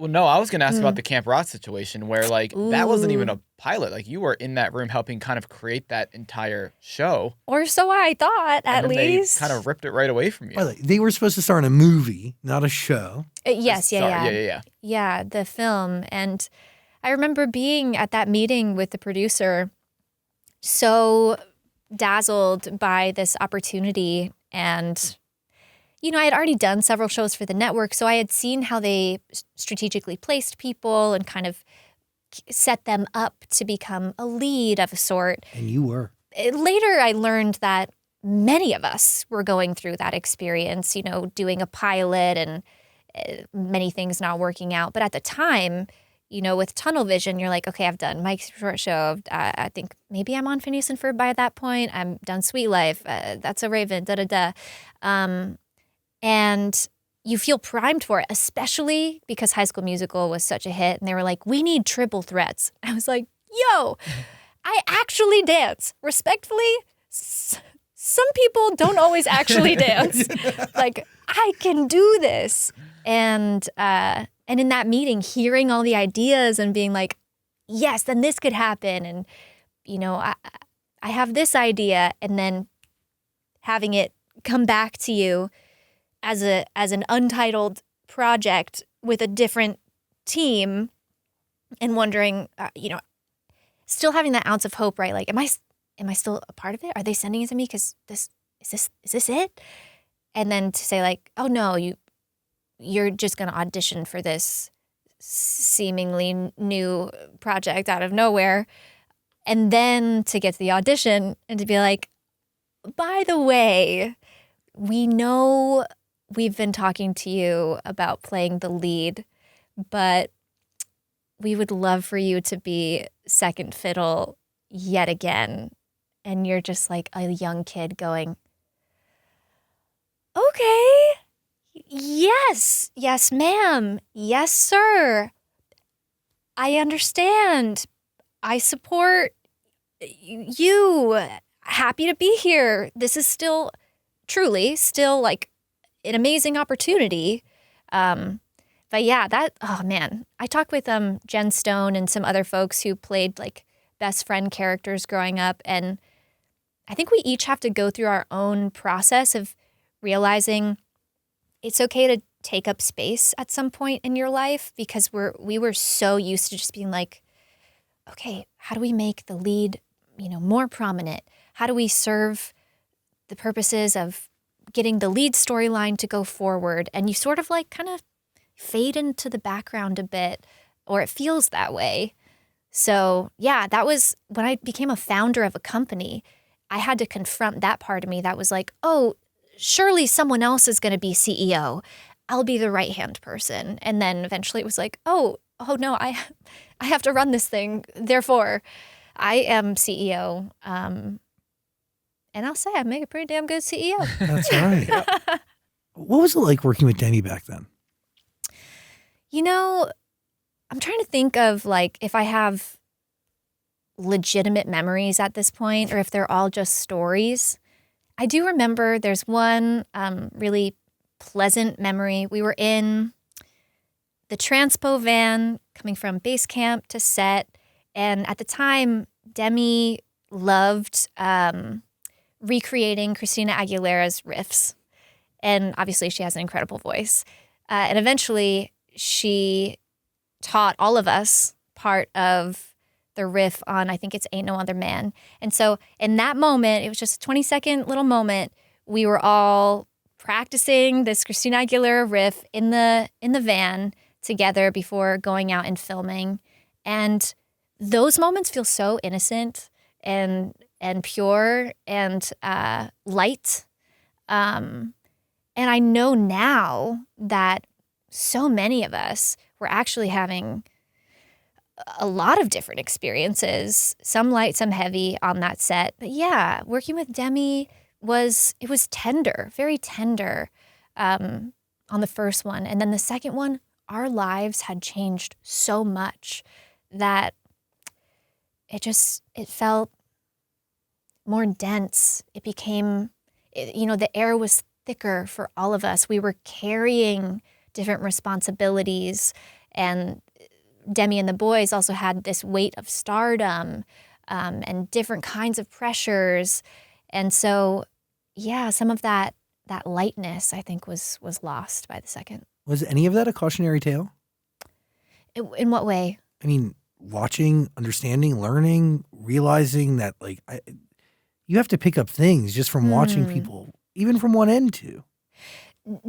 Well, no, I was going to ask about the Camp Rock situation where, like, that wasn't even a pilot. Like, you were in that room helping kind of create that entire show. Or so I thought, at and then least. They kind of ripped it right away from you. By the way, they were supposed to star in a movie, not a show. Yes, yeah. Yeah. Yeah, the film. And I remember being at that meeting with the producer, so dazzled by this opportunity. And you know, I had already done several shows for the network, so I had seen how they strategically placed people and kind of set them up to become a lead of a sort. And you were. Later, I learned that many of us were going through that experience, you know, doing a pilot and many things not working out. But at the time, you know, with tunnel vision, you're like, okay, I've done Mike's short show. I think maybe I'm on Phineas and Ferb by that point. I'm done Sweet Life. That's a Raven, da-da-da. And you feel primed for it, especially because High School Musical was such a hit. And they were like, we need triple threats. I was like, yo, I actually dance. Respectfully, some people don't always actually dance. Like, I can do this. And in that meeting, hearing all the ideas and being like, yes, then this could happen. And, you know, I have this idea. And then having it come back to you as an untitled project with a different team and wondering, you know, still having that ounce of hope, right? Like, am I still a part of it? Are they sending it to me? Because is this it? And then to say like, oh no, you're just going to audition for this seemingly new project out of nowhere. And then to get to the audition and to be like, by the way, we know we've been talking to you about playing the lead, but we would love for you to be second fiddle yet again. And you're just like a young kid going, okay, yes, ma'am, yes, sir. I understand. I support you. Happy to be here. This is still like an amazing opportunity. But yeah, oh man, I talked with Jen Stone and some other folks who played like best friend characters growing up. And I think we each have to go through our own process of realizing it's okay to take up space at some point in your life, because we were so used to just being like, okay, how do we make the lead, you know, more prominent? How do we serve the purposes of getting the lead storyline to go forward? And you sort of like kind of fade into the background a bit, or it feels that way. So yeah, that was when I became a founder of a company. I had to confront that part of me that was like, oh, surely someone else is going to be CEO. I'll be the right-hand person. And then eventually it was like, oh no, I have to run this thing. Therefore, I am CEO. And I'll say I make a pretty damn good CEO. That's right. What was it like working with Demi back then? You know, I'm trying to think of like if I have legitimate memories at this point or if they're all just stories. I do remember there's one really pleasant memory. We were in the transpo van coming from base camp to set. And at the time, Demi loved recreating Christina Aguilera's riffs. And obviously she has an incredible voice. And eventually she taught all of us part of the riff on, I think it's Ain't No Other Man. And so in that moment, it was just a 20-second little moment, we were all practicing this Christina Aguilera riff in the van together before going out and filming. And those moments feel so innocent and pure and light. And I know now that so many of us were actually having a lot of different experiences, some light, some heavy on that set. But yeah, working with Demi was tender, very tender on the first one. And then the second one, our lives had changed so much that it felt more dense. It became, the air was thicker for all of us. We were carrying different responsibilities And Demi and the boys also had this weight of stardom and different kinds of pressures. And so, yeah, some of that lightness, I think, was lost by the second. Was any of that a cautionary tale? In what way? I mean, watching, understanding, learning, realizing that you have to pick up things just from watching people, even from one end to.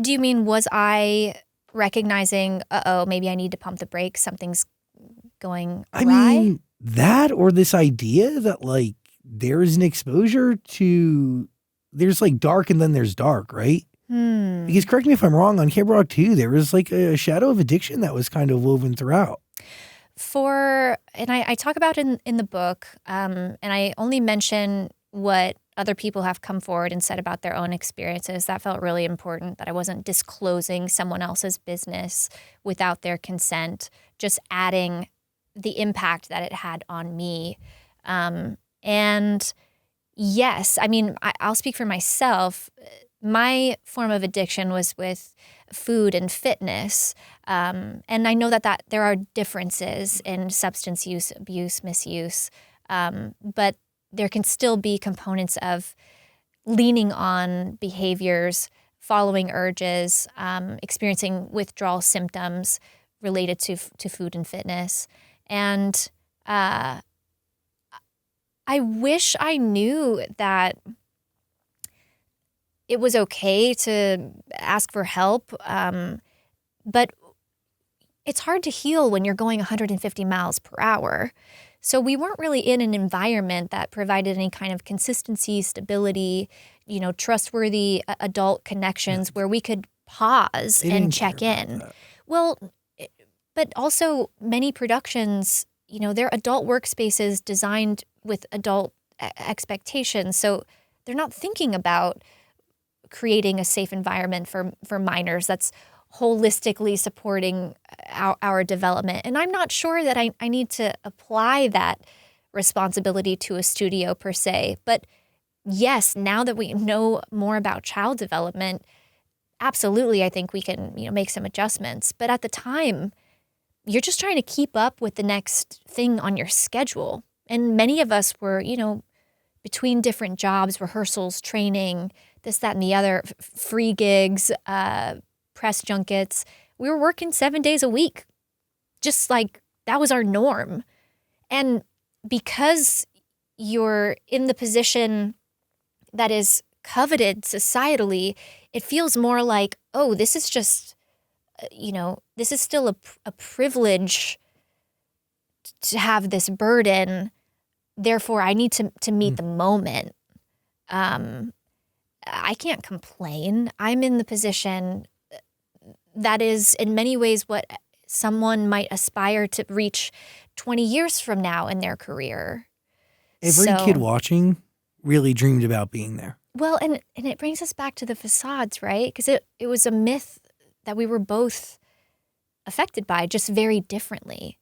Do you mean, was I recognizing, maybe I need to pump the brakes, something's going awry? I mean, that or this idea that there is an exposure to, there's dark and then there's dark, right? Because correct me if I'm wrong, on Camp Rock 2, there was a shadow of addiction that was kind of woven throughout. And I talk about it in the book, and I only mention what other people have come forward and said about their own experiences. That felt really important, that I wasn't disclosing someone else's business without their consent, just adding the impact that it had on me. And yes, I mean, I'll speak for myself. My form of addiction was with food and fitness. And I know that there are differences in substance use, abuse, misuse. But there can still be components of leaning on behaviors, following urges, experiencing withdrawal symptoms related to food and fitness. And I wish I knew that it was okay to ask for help, but it's hard to heal when you're going 150 miles per hour. So we weren't really in an environment that provided any kind of consistency, stability, trustworthy adult connections where we could pause and check in. Well, but also many productions, they're adult workspaces designed with adult expectations. So they're not thinking about creating a safe environment for minors that's holistically supporting our development. And I'm not sure that I need to apply that responsibility to a studio per se. But yes, now that we know more about child development, absolutely, I think we can make some adjustments. But at the time, you're just trying to keep up with the next thing on your schedule. And many of us were, between different jobs, rehearsals, training, this, that, and the other, free gigs, press junkets. We were working 7 days a week. Just that was our norm. And because you're in the position that is coveted societally, it feels more like, oh, this is just, this is still a privilege to have this burden. Therefore, I need to meet the moment. I can't complain. I'm in the position that is in many ways what someone might aspire to reach 20 years from now in their career. Every kid watching really dreamed about being there. Well, and it brings us back to the facades, right? Because it was a myth that we were both affected by, just very differently.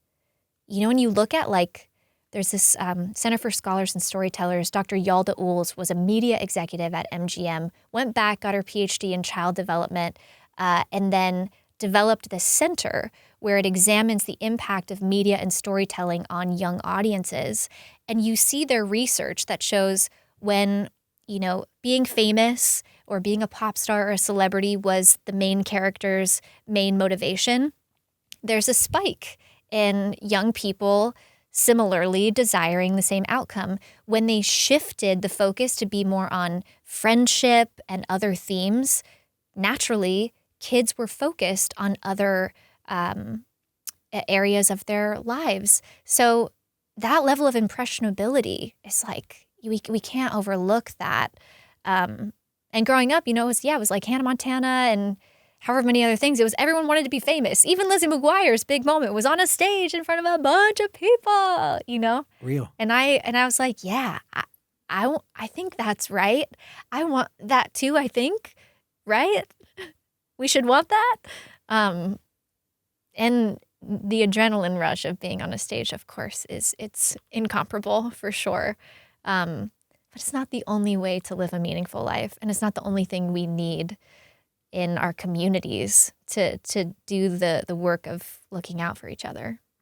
When you look at there's this Center for Scholars and Storytellers, Dr. Yalda Oels was a media executive at MGM, went back, got her PhD in child development, and then developed this center where it examines the impact of media and storytelling on young audiences. And you see their research that shows when, being famous or being a pop star or a celebrity was the main character's main motivation, there's a spike in young people similarly desiring the same outcome. When they shifted the focus to be more on friendship and other themes, naturally, kids were focused on other areas of their lives. So that level of impressionability is we can't overlook that. And growing up, it was like Hannah Montana and however many other things. It was everyone wanted to be famous. Even Lizzie McGuire's big moment was on a stage in front of a bunch of people, Real. And I was like, yeah, I think that's right. I want that too, I think, right? We should want that. And the adrenaline rush of being on a stage, of course, it's incomparable for sure. But it's not the only way to live a meaningful life. And it's not the only thing we need in our communities to do the work of looking out for each other.